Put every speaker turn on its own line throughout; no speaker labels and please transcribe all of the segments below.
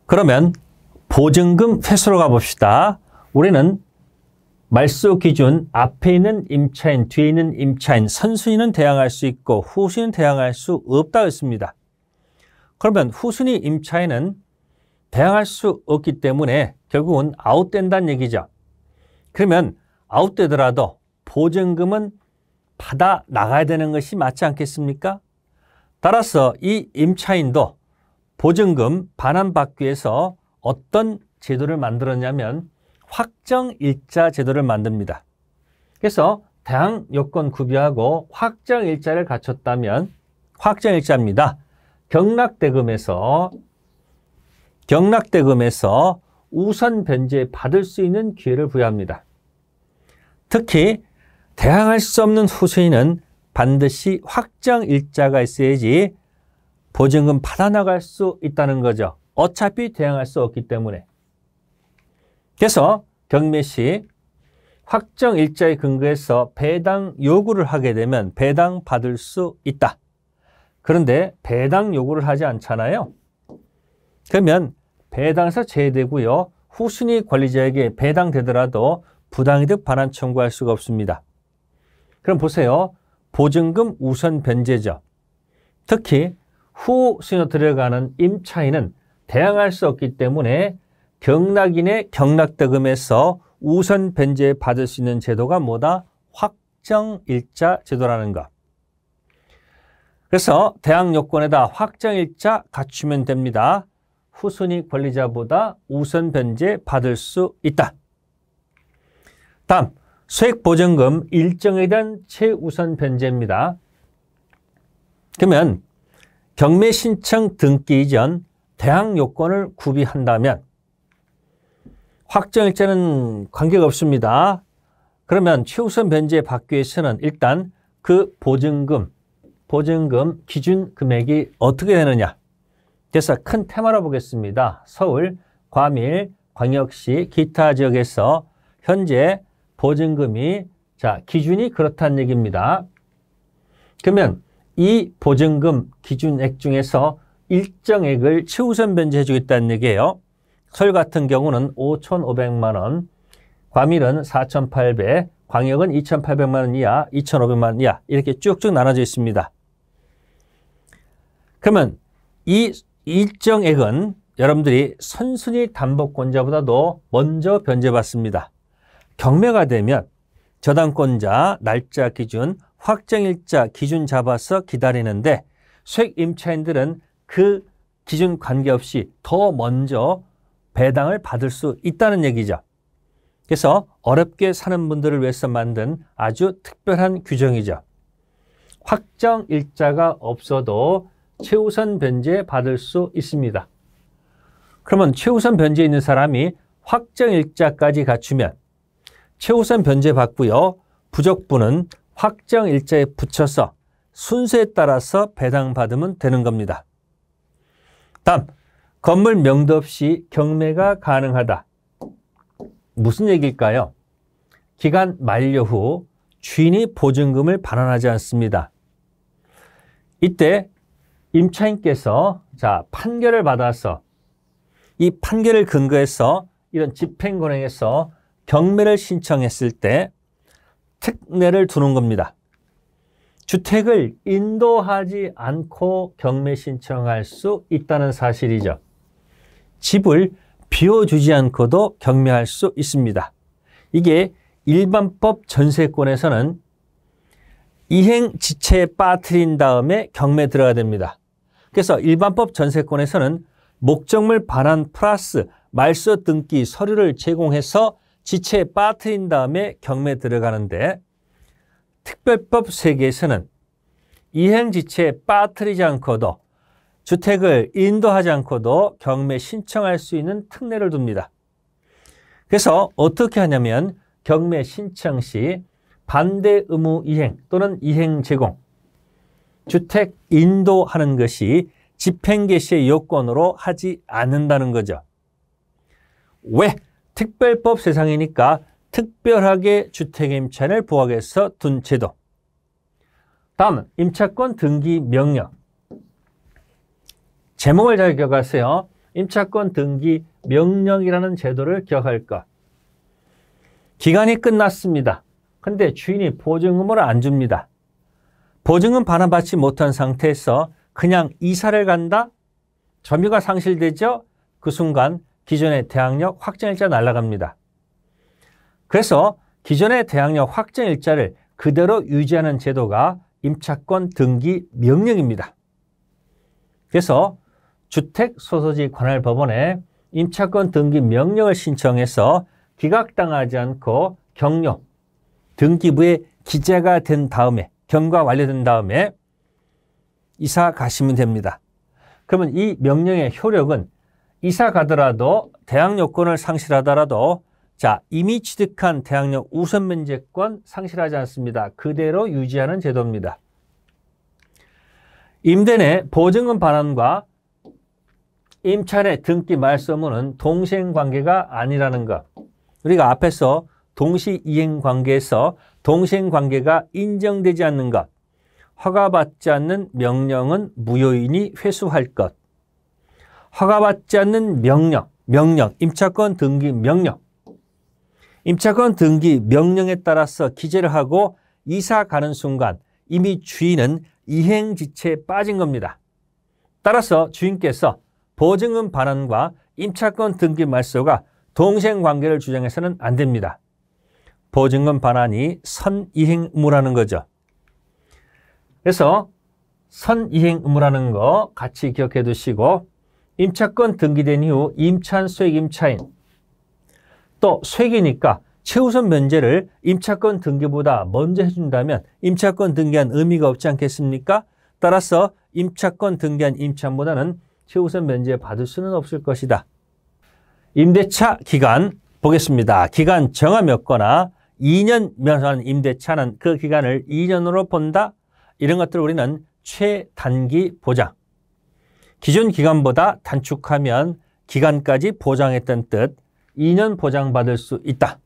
그러면 보증금 회수로 가봅시다. 우리는 말소 기준 앞에 있는 임차인, 뒤에 있는 임차인, 선순위는 대항할 수 있고 후순위는 대항할 수 없다고 했습니다. 그러면 후순위 임차인은 대항할 수 없기 때문에 결국은 아웃된다는 얘기죠. 그러면 아웃되더라도 보증금은 받아 나가야 되는 것이 맞지 않겠습니까? 따라서 이 임차인도 보증금 반환받기 위해서 어떤 제도를 만들었냐면 확정일자 제도를 만듭니다. 그래서 대항 요건 구비하고 확정일자를 갖췄다면 확정일자입니다. 경락대금에서 우선 변제 받을 수 있는 기회를 부여합니다. 특히 대항할 수 없는 후순위는 반드시 확정일자가 있어야지 보증금 받아나갈 수 있다는 거죠. 어차피 대항할 수 없기 때문에. 그래서 경매 시 확정일자에 근거해서 배당 요구를 하게 되면 배당 받을 수 있다. 그런데 배당 요구를 하지 않잖아요. 그러면 배당에서 제외되고요. 후순위 관리자에게 배당되더라도 부당이득 반환 청구할 수가 없습니다. 그럼 보세요. 보증금 우선 변제죠. 특히 후순위로 들어가는 임차인은 대항할 수 없기 때문에 경락인의 경락대금에서 우선 변제 받을 수 있는 제도가 뭐다? 확정일자 제도라는 것. 그래서 대항 요건에다 확정일자 갖추면 됩니다. 후순위 권리자보다 우선 변제 받을 수 있다. 다음, 소액보증금 일정에 대한 최우선 변제입니다. 그러면 경매 신청 등기 이전 대항 요건을 구비한다면 확정일자는 관계가 없습니다. 그러면 최우선 변제 받기 위해서는 일단 그 보증금 기준 금액이 어떻게 되느냐. 그래서 큰 테마로 보겠습니다. 서울, 과밀, 광역시, 기타 지역에서 현재 보증금이 기준이 그렇다는 얘기입니다. 그러면 이 보증금 기준액 중에서 일정액을 최우선 변제해 주겠다는 얘기예요. 서울 같은 경우는 5,500만 원, 과밀은 4,800, 광역은 2,800만 원 이하, 2,500만 원 이하 이렇게 쭉쭉 나눠져 있습니다. 그러면 이 일정액은 여러분들이 선순위 담보권자보다도 먼저 변제받습니다. 경매가 되면 저당권자, 날짜 기준, 확정일자 기준 잡아서 기다리는데 소액 임차인들은 그 기준 관계없이 더 먼저 배당을 받을 수 있다는 얘기죠. 그래서 어렵게 사는 분들을 위해서 만든 아주 특별한 규정이죠. 확정일자가 없어도 최우선 변제 받을 수 있습니다. 그러면 최우선 변제에 있는 사람이 확정일자까지 갖추면 최우선 변제 받고요. 부족분은 확정일자에 붙여서 순서에 따라서 배당받으면 되는 겁니다. 다음, 건물 명도 없이 경매가 가능하다. 무슨 얘기일까요? 기간 만료 후 주인이 보증금을 반환하지 않습니다. 이때 임차인께서 판결을 받아서 이 판결을 근거해서 이런 집행권에서 경매를 신청했을 때 특례를 두는 겁니다. 주택을 인도하지 않고 경매 신청할 수 있다는 사실이죠. 집을 비워주지 않고도 경매할 수 있습니다. 이게 일반법 전세권에서는 이행지체에 빠뜨린 다음에 경매 들어가야 됩니다. 그래서 일반법 전세권에서는 목적물 반환 플러스 말소 등기 서류를 제공해서 지체에 빠뜨린 다음에 경매 들어가는데 특별법 세계에서는 이행지체에 빠뜨리지 않고도 주택을 인도하지 않고도 경매 신청할 수 있는 특례를 둡니다. 그래서 어떻게 하냐면 경매 신청 시 반대 의무 이행 또는 이행 제공, 주택 인도하는 것이 집행 개시의 요건으로 하지 않는다는 거죠. 왜? 특별법 세상이니까 특별하게 주택 임차인을 보호하기 위해서 둔 제도. 다음, 임차권 등기 명령. 제목을 잘 기억하세요. 임차권 등기 명령이라는 제도를 기억할 것. 기간이 끝났습니다. 근데 주인이 보증금을 안 줍니다. 보증금 반환받지 못한 상태에서 그냥 이사를 간다? 점유가 상실되죠? 그 순간 기존의 대항력 확정일자 날아갑니다. 그래서 기존의 대항력 확정일자를 그대로 유지하는 제도가 임차권 등기 명령입니다. 그래서 주택소소지관할법원에 임차권 등기 명령을 신청해서 기각당하지 않고 경료, 등기부에 기재가 된 다음에 경과 완료된 다음에 이사 가시면 됩니다. 그러면 이 명령의 효력은 이사 가더라도 대항력권을 상실하더라도 자, 이미 취득한 대항력 우선 면제권 상실하지 않습니다. 그대로 유지하는 제도입니다. 임대 내 보증금 반환과 임차 내 등기 말소문은 동시행관계가 아니라는 것. 우리가 앞에서 동시이행관계에서 동시행관계가 인정되지 않는 것, 허가받지 않는 명령은 무효이니 회수할 것, 허가받지 않는 명령, 임차권 등기 명령, 임차권 등기 명령에 따라서 기재를 하고 이사 가는 순간 이미 주인은 이행지체에 빠진 겁니다. 따라서 주인께서 보증금 반환과 임차권 등기 말소가 동시행관계를 주장해서는 안 됩니다. 보증금 반환이 선이행 의무라는 거죠. 그래서 선이행 의무라는 거 같이 기억해 두시고 임차권 등기된 이후 임차한 수익 임차인 또 수익이니까 최우선 면제를 임차권 등기보다 먼저 해준다면 임차권 등기한 의미가 없지 않겠습니까? 따라서 임차권 등기한 임차인보다는 최우선 면제 받을 수는 없을 것이다. 임대차 기간 보겠습니다. 기간 정함이 없거나 2년 면허한 임대차는 그 기간을 2년으로 본다. 이런 것들을 우리는 최단기 보장. 기존 기간보다 단축하면 기간까지 보장했던 뜻 2년 보장받을 수 있다.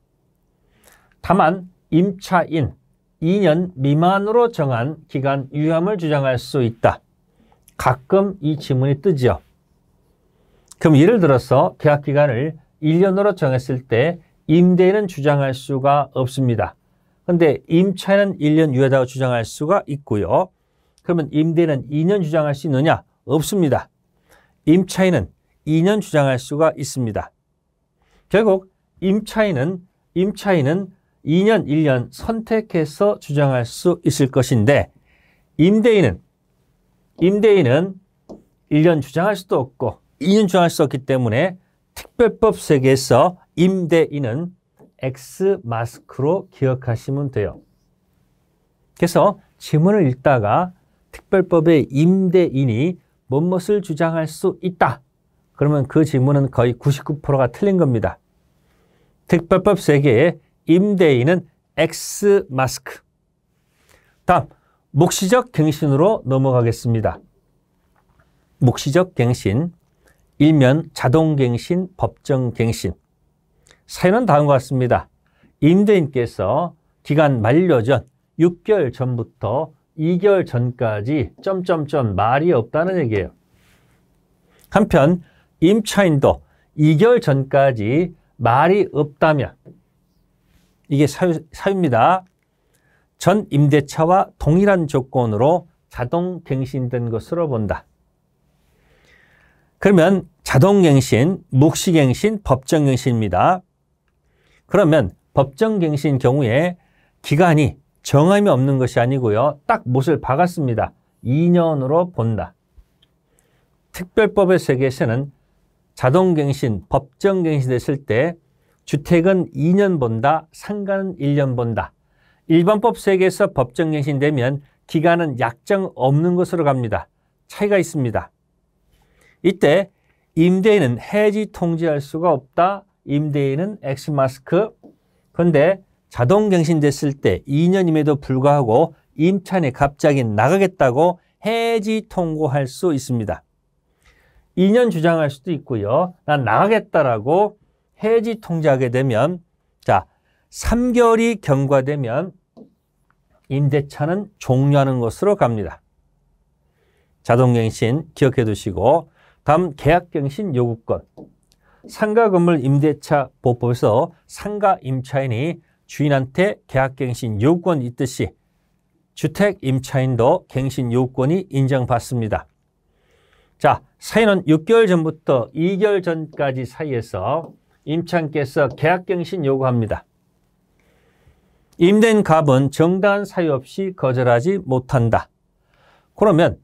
다만 임차인 2년 미만으로 정한 기간 유효함을 주장할 수 있다. 가끔 이 지문이 뜨죠. 그럼 예를 들어서 계약기간을 1년으로 정했을 때 임대인은 주장할 수가 없습니다. 그런데 임차인은 1년 유효하다고 주장할 수가 있고요. 그러면 임대인은 2년 주장할 수 있느냐? 없습니다. 임차인은 2년 주장할 수가 있습니다. 결국 임차인은 2년, 1년 선택해서 주장할 수 있을 것인데 임대인은 1년 주장할 수도 없고 2년 주장할 수 없기 때문에 특별법 세계에서 임대인은 X마스크로 기억하시면 돼요. 그래서 지문을 읽다가 특별법의 임대인이 무엇을 주장할 수 있다. 그러면 그 지문은 거의 99%가 틀린 겁니다. 특별법 세계의 임대인은 X마스크. 다음, 묵시적 갱신으로 넘어가겠습니다. 묵시적 갱신, 일면 자동갱신, 법정갱신. 사연은 다음과 같습니다. 임대인께서 기간 만료 전 6개월 전부터 2개월 전까지 말이 없다는 얘기예요. 한편 임차인도 2개월 전까지 말이 없다면 이게 사유입니다. 전 임대차와 동일한 조건으로 자동갱신된 것으로 본다. 그러면 자동갱신, 묵시갱신, 법정갱신입니다. 그러면 법정갱신 경우에 기간이 정함이 없는 것이 아니고요. 딱 못을 박았습니다. 2년으로 본다. 특별법의 세계에서는 자동갱신, 법정갱신 됐을 때 주택은 2년 본다, 상가는 1년 본다. 일반법 세계에서 법정갱신 되면 기간은 약정 없는 것으로 갑니다. 차이가 있습니다. 이때 임대인은 해지 통지할 수가 없다. 임대인은 X마스크. 그런데 자동갱신 됐을 때 2년임에도 불구하고 임차인이 갑자기 나가겠다고 해지 통고할 수 있습니다. 2년 주장할 수도 있고요. 난 나가겠다라고 해지 통지하게 되면 3개월이 경과되면 임대차는 종료하는 것으로 갑니다. 자동갱신 기억해 두시고 다음 계약갱신 요구권. 상가건물 임대차 보호법에서 상가 임차인이 주인한테 계약갱신 요구권이 있듯이 주택 임차인도 갱신 요구권이 인정받습니다. 자, 사유는 6개월 전부터 2개월 전까지 사이에서 임차인께서 계약갱신 요구합니다. 임대인 갑은 정당한 사유 없이 거절하지 못한다. 그러면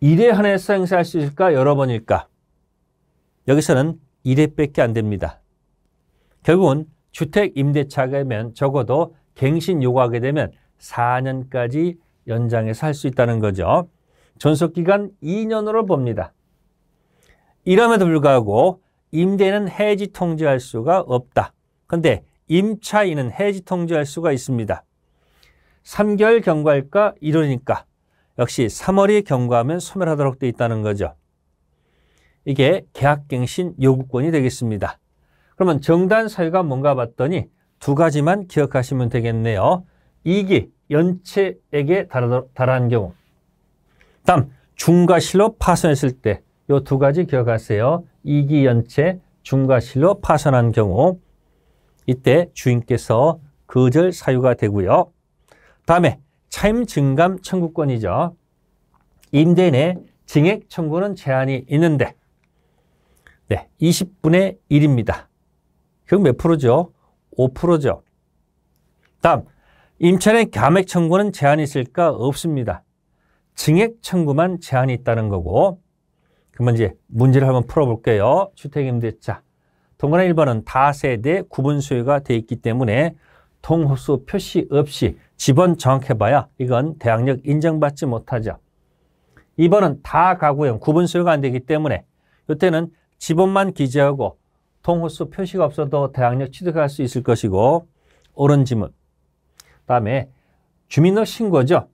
1회 한해서 행사할 수 있을까? 여러 번일까? 여기서는 1회밖에 안 됩니다. 결국은 주택 임대차가면 적어도 갱신 요구하게 되면 4년까지 연장해서 할 수 있다는 거죠. 존속기간 2년으로 봅니다. 이럼에도 불구하고 임대인은 해지 통지할 수가 없다. 그런데 임차인은 해지 통지할 수가 있습니다. 3개월 경과일까? 1월이니까 역시 3월이 경과하면 소멸하도록 되어 있다는 거죠. 이게 계약갱신 요구권이 되겠습니다. 그러면 정당한 사유가 뭔가 봤더니 두 가지만 기억하시면 되겠네요. 2기 연체액에 달하는 경우. 다음 중과실로 파손했을 때 이 두 가지 기억하세요. 2기 연체, 중과실로 파손한 경우 이때 주인께서 거절 사유가 되고요. 다음에 차임 증감 청구권이죠. 임대인의 증액 청구는 제한이 있는데 20분의 1입니다. 그럼 몇 프로죠? 5%죠. 다음 임차인의 감액 청구는 제한이 있을까? 없습니다. 증액 청구만 제한이 있다는 거고. 그러면 이제 문제를 한번 풀어볼게요. 주택임대차. 동그라미 1번은 다세대 구분 소유가 되어 있기 때문에 동호수 표시 없이 지번 정확해봐야 이건 대항력 인정받지 못하죠. 2번은 다가구형 구분 소유가 안 되기 때문에 이때는 지번만 기재하고 동호수 표시가 없어도 대항력 취득할 수 있을 것이고. 옳은 지문. 다음에 주민등록 신고죠.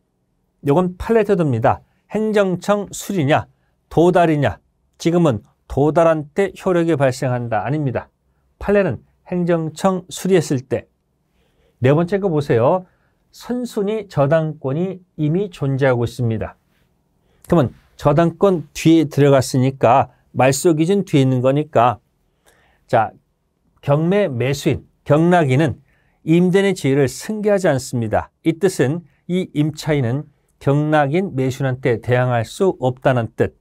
이건 판례제도입니다. 행정청 수리냐 도달이냐. 지금은 도달한 때 효력이 발생한다. 아닙니다. 판례는 행정청 수리했을 때. 네 번째 거 보세요. 선순위 저당권이 이미 존재하고 있습니다. 그러면 저당권 뒤에 들어갔으니까 말소 기준 뒤에 있는 거니까 자, 경매 매수인, 경락인은 임대인의 지위를 승계하지 않습니다. 이 뜻은 이 임차인은 경락인 매수인한테 대항할 수 없다는 뜻.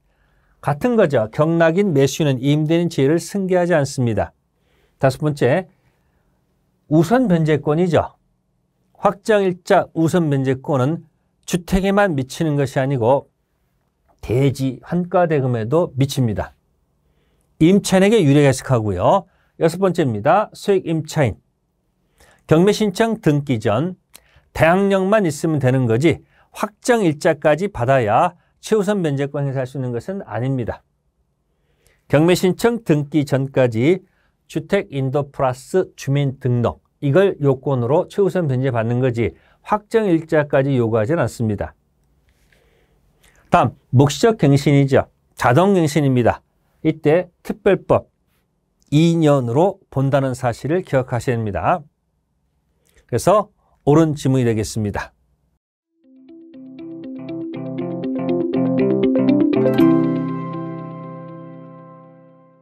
같은 거죠. 경락인 매수인은 임대인의 지위를 승계하지 않습니다. 다섯 번째, 우선 변제권이죠. 확정일자 우선 변제권은 주택에만 미치는 것이 아니고 대지 환가대금에도 미칩니다. 임차인에게 유리하게 해석하고요. 여섯 번째입니다. 소액 임차인. 경매 신청 등기 전 대항력만 있으면 되는 거지 확정일자까지 받아야 최우선 변제권 행사할 수 있는 것은 아닙니다. 경매 신청 등기 전까지 주택 인도 플러스 주민 등록 이걸 요건으로 최우선 변제 받는 거지 확정일자까지 요구하지는 않습니다. 다음 묵시적 갱신이죠. 자동갱신입니다. 이때 특별법 2년으로 본다는 사실을 기억하셔야 합니다. 그래서 옳은 지문이 되겠습니다.